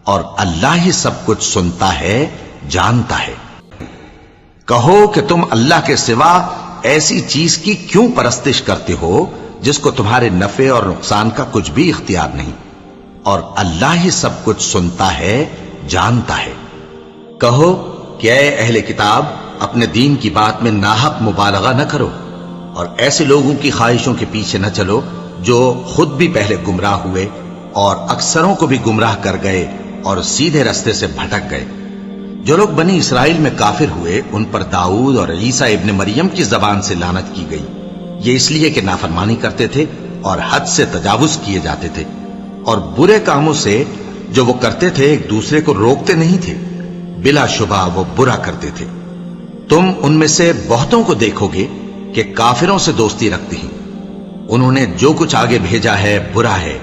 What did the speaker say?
اور اللہ ہی سب کچھ سنتا ہے، جانتا ہے۔ کہو کہ تم اللہ کے سوا ایسی چیز کی کیوں پرستش کرتے ہو جس کو تمہارے نفع اور نقصان کا کچھ بھی اختیار نہیں، اور اللہ ہی سب کچھ سنتا ہے، جانتا ہے۔ کہو کہ اے اہل کتاب، اپنے دین کی بات میں ناحق مبالغہ نہ کرو، اور ایسے لوگوں کی خواہشوں کے پیچھے نہ چلو جو خود بھی پہلے گمراہ ہوئے اور اکثروں کو بھی گمراہ کر گئے اور سیدھے رستے سے بھٹک گئے۔ جو لوگ بنی اسرائیل میں کافر ہوئے ان پر داؤد اور عیسیٰ ابن مریم کی زبان سے لعنت کی گئی، یہ اس لیے کہ نافرمانی کرتے تھے اور حد سے تجاوز کیے جاتے تھے، اور برے کاموں سے جو وہ کرتے تھے ایک دوسرے کو روکتے نہیں تھے، بلا شبہ وہ برا کرتے تھے۔ تم ان میں سے بہتوں کو دیکھو گے کہ کافروں سے دوستی رکھتے ہیں، انہوں نے جو کچھ آگے بھیجا ہے برا ہے،